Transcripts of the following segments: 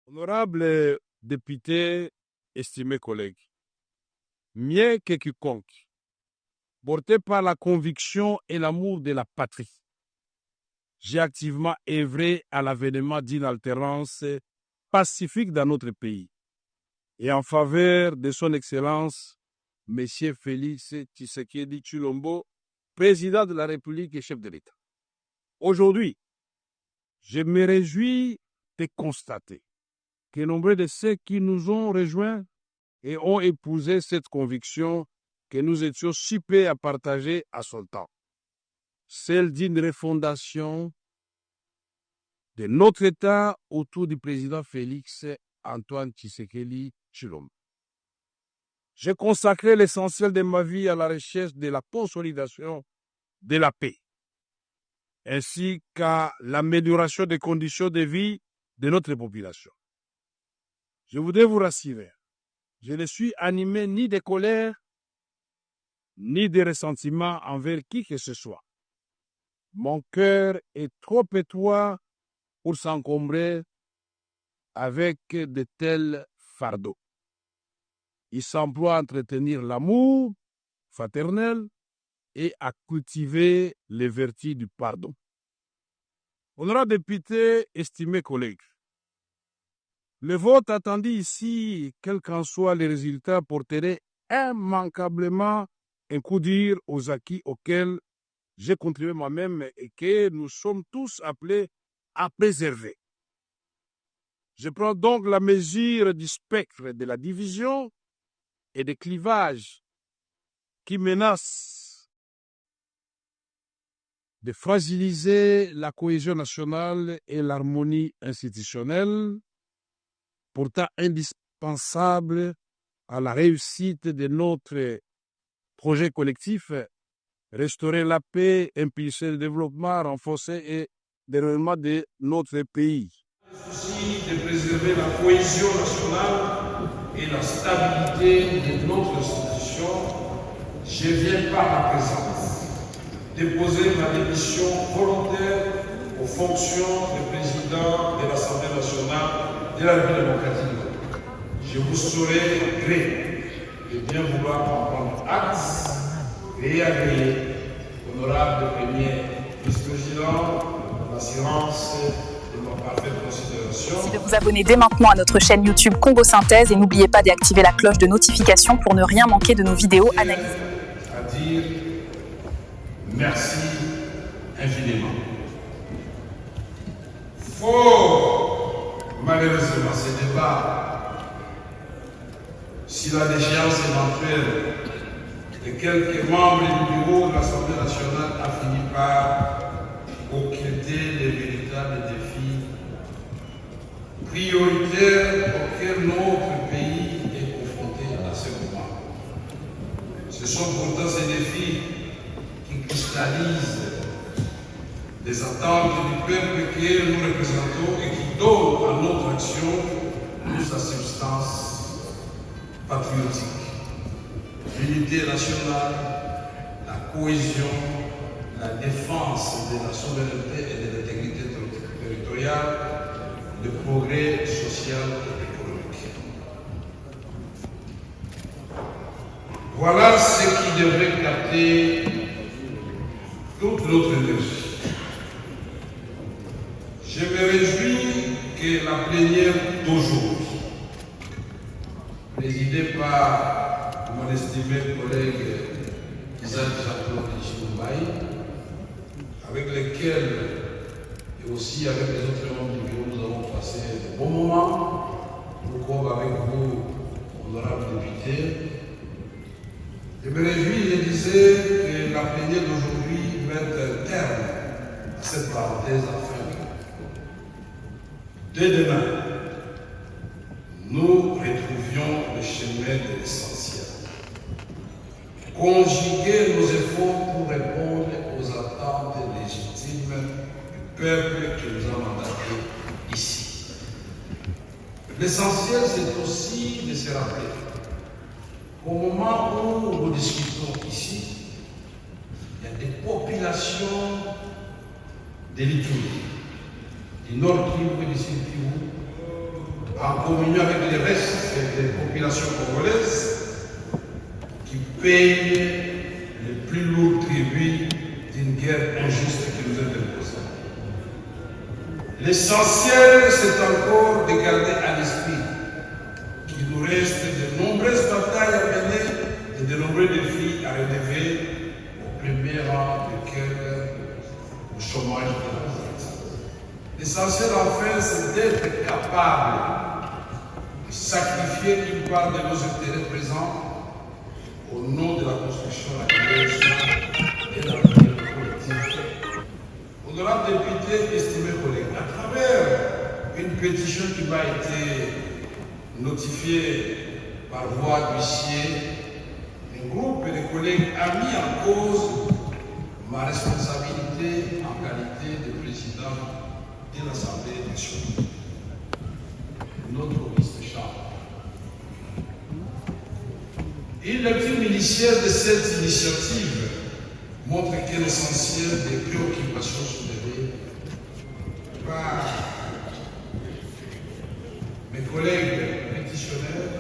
Honorables députés, estimés collègues, mieux que quiconque, porté par la conviction et l'amour de la patrie, j'ai activement œuvré à l'avènement d'une alternance pacifique dans notre pays et en faveur de son Excellence, M. Félix Tshisekedi Tshilombo, président de la République et chef de l'État. Aujourd'hui, je me réjouis de constater que nombreux de ceux qui nous ont rejoints et ont épousé cette conviction que nous étions si peu à partager à son temps, celle d'une refondation de notre État autour du président Félix Antoine Tshisekedi Tshilombo. J'ai consacré l'essentiel de ma vie à la recherche de la consolidation de la paix, ainsi qu'à l'amélioration des conditions de vie de notre population. Je voudrais vous rassurer, je ne suis animé ni de colère, ni de ressentiment envers qui que ce soit. Mon cœur est trop étroit pour s'encombrer avec de tels fardeaux. Il s'emploie à entretenir l'amour fraternel et à cultiver les vertus du pardon. Honorables députés, estimés collègues, le vote attendu ici, quels qu'en soient les résultats, porterait immanquablement un coup dur aux acquis auxquels j'ai contribué moi-même et que nous sommes tous appelés à préserver. Je prends donc la mesure du spectre de la division et des clivages qui menacent de fragiliser la cohésion nationale et l'harmonie institutionnelle, pourtant indispensable à la réussite de notre projet collectif, restaurer la paix, impulser le développement, renforcer le rayonnement de notre pays. Le souci de préserver la cohésion nationale et la stabilité de notre institution, je viens par ma présence déposer ma démission volontaire aux fonctions de président de l'Assemblée nationale de la République démocratique du Congo. Je vous saurai gré de bien vouloir en prendre acte et agréer, honorable premier vice-président, l'assurance de ma parfaite considération. Merci de vous abonner dès maintenant à notre chaîne YouTube Congo Synthèse et n'oubliez pas d'activer la cloche de notification pour ne rien manquer de nos vidéos analysées. À dire merci infiniment. Fort malheureusement, ce débat, si la déchéance éventuelle de quelques membres du bureau de l'Assemblée nationale a fini par occulter les véritables défis prioritaires auxquels notre pays est confronté à ce moment. Ce sont pourtant ces défis qui cristallisent les attentes du peuple que nous représentons et qui donnent à notre action toute sa substance patriotique. L'unité nationale, la cohésion, la défense de la souveraineté et de l'intégrité territoriale, le progrès social et économique. Voilà ce qui devrait capter toute notre énergie. Je me réjouis que la plénière d'aujourd'hui, présidée par mon estimé collègue Isaac Jean-Claude Chilombaï, avec lesquels et aussi avec les autres membres du bureau, nous avons passé de bons moments, tout comme avec vous, honorables députés. Je me réjouis, je disais, que la plénière d'aujourd'hui mette un terme à cette parenthèse afin que, dès demain, nous retrouvions le chemin de l'essentiel. Conjuguer nos efforts pour répondre aux attentes légitimes du peuple qui nous a mandatés ici. L'essentiel, c'est aussi de se rappeler qu'au moment où nous discutons ici, il y a des populations de l'Ituri, du Nord Kivu et du Sud Kivu, en communion avec les restes des populations congolaises qui payent les plus lourds tributs d'une guerre injuste qui nous est imposée. L'essentiel, c'est encore de garder à l'esprit qu'il nous reste de nombreuses batailles à mener et de nombreux défis à relever, au premier rang desquels le chômage de la vie. L'essentiel, enfin, c'est d'être capable de sacrifier une part de nos intérêts présents au nom de la construction de la création et de l'avenir collectif. Honorable député, estimés collègues, à travers une pétition qui m'a été notifiée par voie d'huissier, un groupe de collègues a mis en cause ma responsabilité en qualité de président de l'Assemblée nationale, notre vice-chambre. Une lecture initiale de cette initiative montre que l'essentiel des préoccupations soulevées par mes collègues pétitionnaires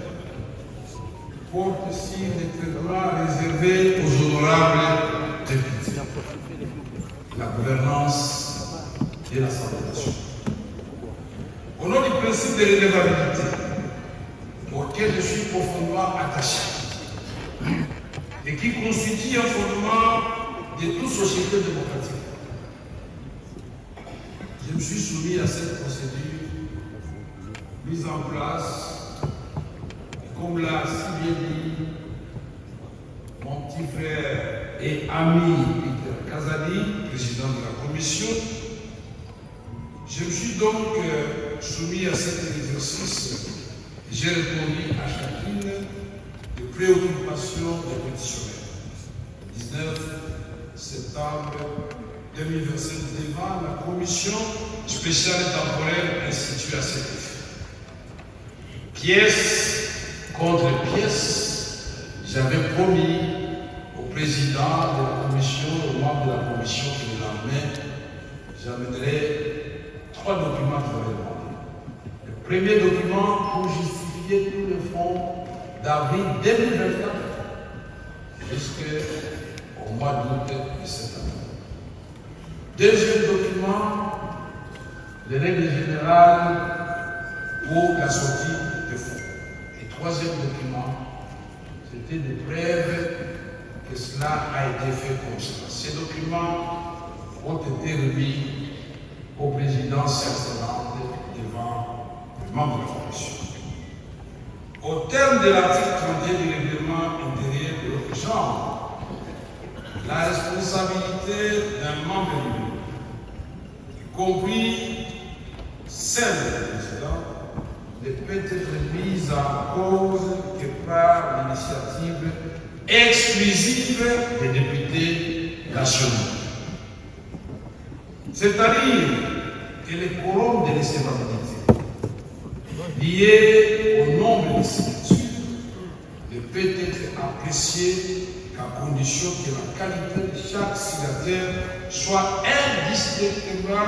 porte sur les traitements réservés aux honorables députés, la gouvernance et l'Assemblée nationale. Au nom du principe de l'élevabilité, auquel je suis profondément attaché, et qui constitue un fondement de toute société démocratique, je me suis soumis à cette procédure mise en place, comme l'a si bien dit mon petit frère et ami Peter Kazadi, président de la commission. Je me suis donc soumis à cet exercice et j'ai répondu à chacune des préoccupations des pétitionnaires. 19 septembre 2025 devant la commission spéciale et temporaire instituée à cet effet. Pièce contre pièce, j'avais promis au président de la commission, aux membres de la commission que le lendemain, j'amènerai 3 documents qui avaient demandé. Le premier document pour justifier tous les fonds d'avril 2024 jusqu'au mois d'août de cette année. Deuxième document, les règles générales pour la sortie des fonds. Et troisième document, c'était des preuves que cela a été fait comme cela. Ces documents ont été remis au président Sercellante devant les membres de la commission. Au terme de l'article 31 du règlement intérieur de notre chambre, la responsabilité d'un membre du groupe, y compris celle du président, ne peut être mise en cause que par l'initiative exclusive des députés nationaux. C'est-à-dire que les quorums de recevabilité liés au nombre de signatures ne peut être apprécié qu'à condition que la qualité de chaque signataire soit indiscutablement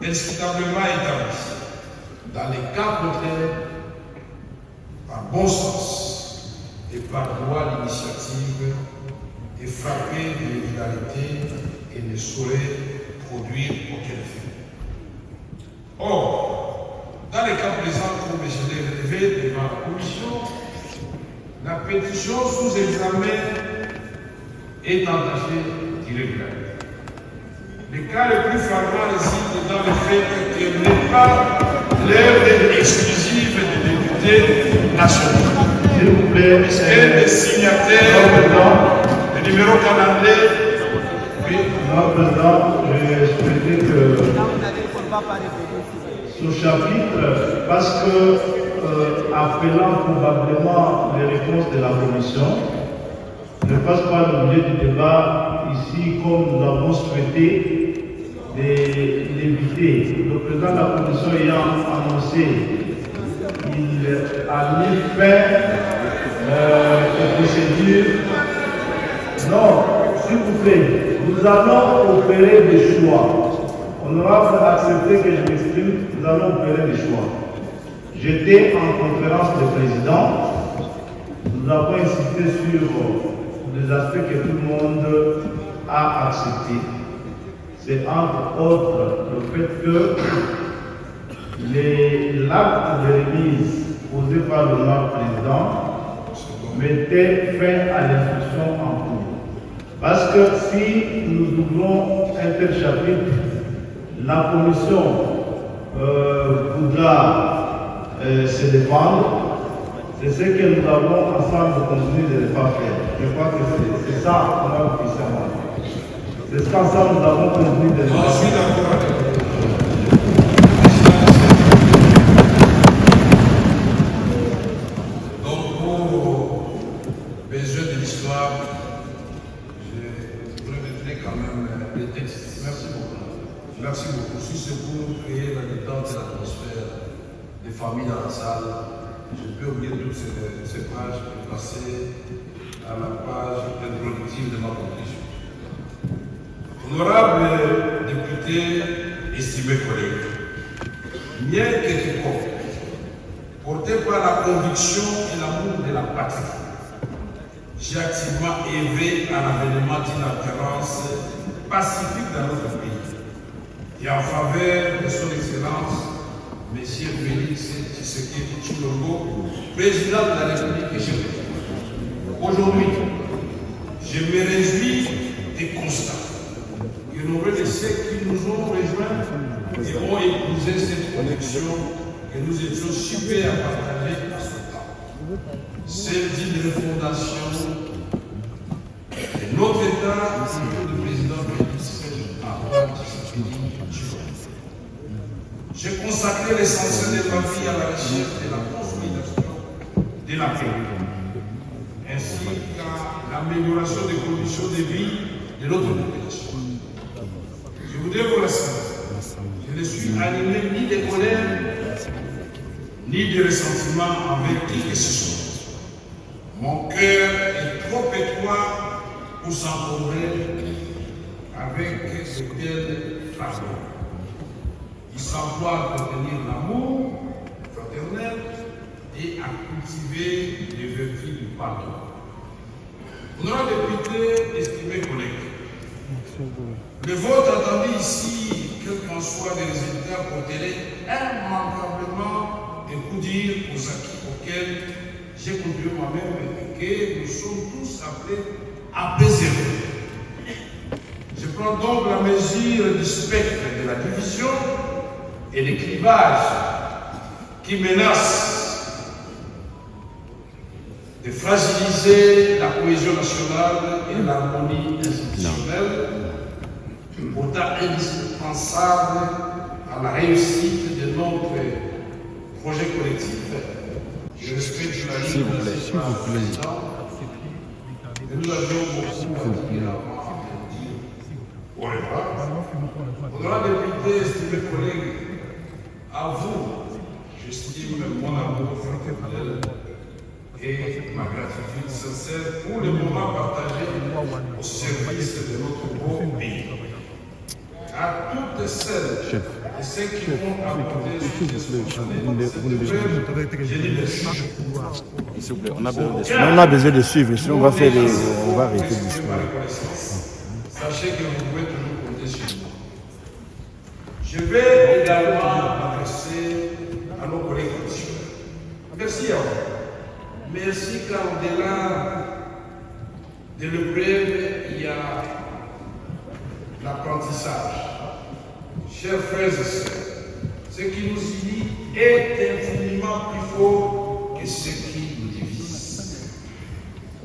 établie. Dans les cas contraires, par bon sens et par droit d'initiative, est frappé de l'illégalité et ne saurait produire aucun effet. Or, dans les cas présents, comme je l'ai relevé devant la commission, la pétition sous examen est entachée d'irrégularité. Le cas le plus flagrant réside dans le fait qu'elle n'est pas l'œuvre exclusive des députés nationaux. S'il vous plaît, Et des signataires, le numéro canadien. Oui. Non, président, j'ai souhaité que ce chapitre, parce que appelant probablement les réponses de la commission, ne fasse pas l'objet du débat ici comme nous avons souhaité l'éviter. Le président de la commission ayant annoncé qu'il a mis fin aux procédures. Non, s'il vous plaît, nous allons opérer des choix. On aura accepté que je m'exprime, nous allons opérer des choix. J'étais en conférence de présidents. Nous avons insisté sur des aspects que tout le monde a acceptés. C'est entre autres le fait que l'acte de remise posé par le noir président mettait fin à l'instruction en cours. Parce que si nous ouvrons un tel chapitre, la commission voudra se défendre. C'est ce que nous avons ensemble convenu de ne pas faire. Je crois que c'est ça qu'on va officiellement. C'est ce qu'ensemble nous avons convenu de ne pas faire. Je suis d'accord avec vous. Donc, pour besoin de l'histoire, je remettrai quand même les textes. Merci beaucoup. Merci beaucoup. Si c'est pour créer la détente et l'atmosphère des familles dans la salle, je peux oublier toutes ces pages et passer à la page introductive de ma conclusion. Honorables députés, estimés collègues, bien que quiconque, porté par la conviction et l'amour de la patrie, j'ai activement œuvré à l'avènement d'une alternance pacifique dans notre pays et en faveur de son Excellence, M. Félix Tshisekedi Tshilombo, président de la République et chef d'État. Aujourd'hui, je me réjouis des constats que nos relais qui nous ont rejoints et ont épousé cette connexion que nous étions super à partager à ce temps. Celle d'une refondation de notre État et du président Félix Tshisekedi Tshilombo. J'ai consacré l'essentiel de ma vie à la recherche de la consolidation de la paix, ainsi qu'à l'amélioration des conditions de vie de notre population. Je voudrais vous rassurer, je ne suis animé ni de colère, ni de ressentiment envers qui que ce soit. Mon cœur est trop étroit pour s'encombrer avec de tels fardeaux. Il s'emploie à contenir l'amour fraternel et à cultiver les vertus du pardon. Honorables députés, estimés collègues, le vote attendu ici, quel qu'en soit les résultats, porterait immanquablement un coup d'ire aux acquis auxquels j'ai conduit moi-même et que nous sommes tous appelés à préserver. Je prends donc la mesure du spectre de la division et les clivages qui menacent de fragiliser la cohésion nationale et l'harmonie institutionnelle, pourtant indispensable à la réussite de notre projet collectif. Je respecte la ligne de la président. Et nous avions aussi au revoir. Honorables députés, estimés collègues, à vous, j'estime mon amour fraternel et ma gratitude sincère pour les moments partagés au service de notre beau pays. À toutes celles et ceux qui ont apporté je dis merci. S'il vous plaît, on a besoin de suivre, sinon on va arrêter le discours. Sachez que vous pouvez toujours compter sur moi. Je vais également m'adresser à nos collègues fonctionnaires. Merci à vous. Merci car au-delà de l'épreuve, il y a l'apprentissage. Chers frères et sœurs, ce qui nous unit est infiniment plus fort que ce qui nous divise.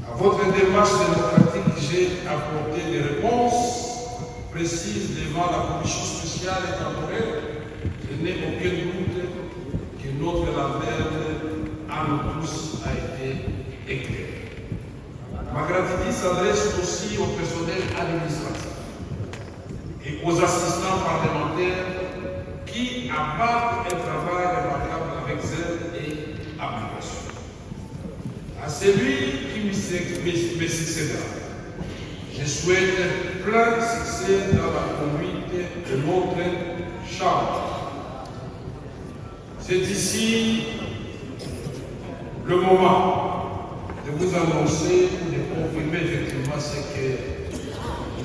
À votre démarche démocratique, j'ai apporté des réponses précises devant la commission spéciale et temporaire. Je n'ai aucun doute que notre lanterne à nous tous a été éclairée. Ma gratitude s'adresse aussi au personnel administratif et aux assistants parlementaires qui abattent un travail remarquable avec zèle et application. À celui qui me succédera, je souhaite plein succès dans la conduite de notre chambre. C'est ici le moment de vous annoncer, de confirmer effectivement ce que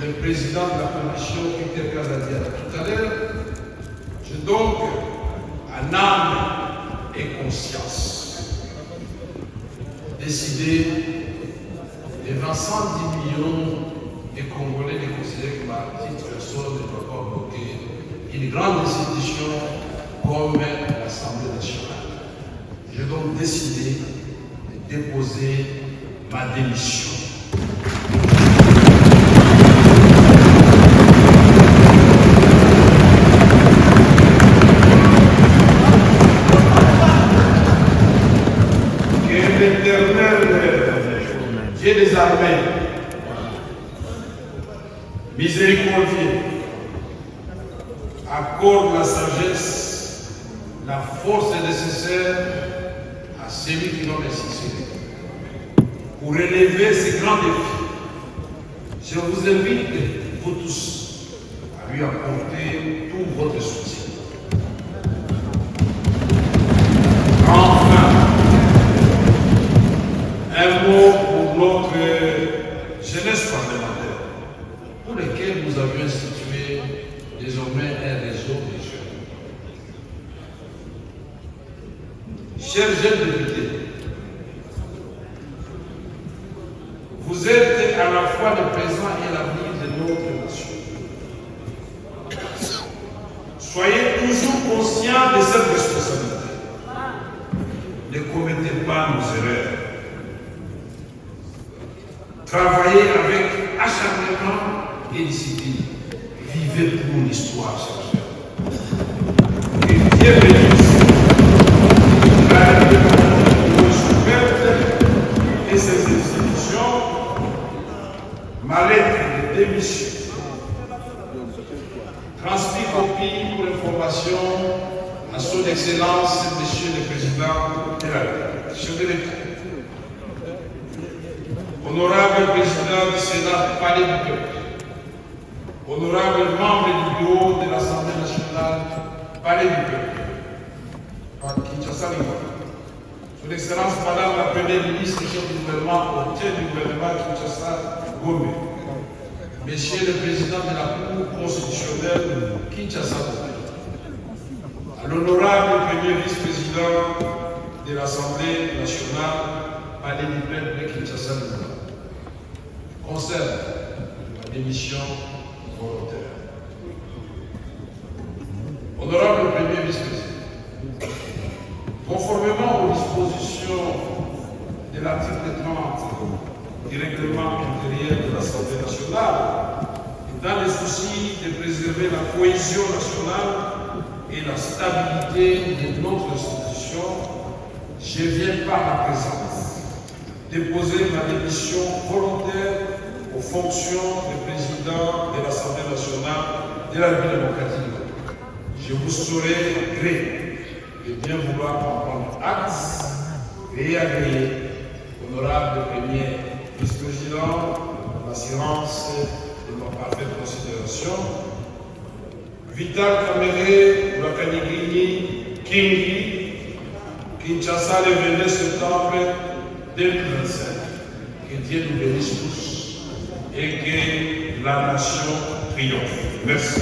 le président de la commission, Peter Kaz, a dit tout à l'heure. J'ai donc, en âme et conscience, décidé devant 110 millions de Congolais de considérer que ma petite personne ne doit pas bloquer une grande institution comme l'Assemblée nationale. J'ai donc décidé de déposer ma démission. Que l'Éternel, Dieu des armées, miséricordieux, accorde la sagesse, la force nécessaire à celui qui doit me succéder. Pour relever ces grands défis, je vous invite, vous tous, à lui apporter tout votre soutien. Enfin, un mot pour notre jeunesse parlementaire, pour lesquels nous avions institué désormais un réseau de jeunes. Chers jeunes députés, vous êtes à la fois le présent et l'avenir de notre nation. Soyez toujours conscients de cette responsabilité. Ne commettez pas nos erreurs. Travaillez avec acharnement et discipline. Vivez pour l'histoire, chers jeunes. Que Dieu bénisse la République et ses institutions. Ma lettre de démission transmis copie pour information à son Excellence, Monsieur le Président de la République. Je vais l'écrire. Honorable Président du Sénat, Palais du Peuple, honorable membre du bureau de l'Assemblée nationale, Palais du Peuple, par Kinshasa, Son Excellence Madame la Première ministre, chef du gouvernement, au tête du gouvernement Kinshasa, Gomé, Monsieur le Président de la Cour constitutionnelle, Kinshasa, à l'honorable Premier vice-président de l'Assemblée nationale, Palais du Peuple, Kinshasa, concerne la démission volontaire. Honorable Premier vice-président, conformément aux dispositions de l'article 30 du règlement intérieur de l'Assemblée nationale, et dans le souci de préserver la cohésion nationale et la stabilité de notre institution, je viens par la présence déposer ma démission volontaire aux fonctions de président de l'Assemblée nationale de la République démocratique du Congo. Je vous saurai gré de bien vouloir en prendre acte et agréer, honorable premier vice-président, l'assurance de ma parfaite considération. Vital Kamere, Wakanigini, Kingi, Kinshasa, le 22 septembre 2025. Que Dieu nous bénisse tous et que la nation triomphe. Merci.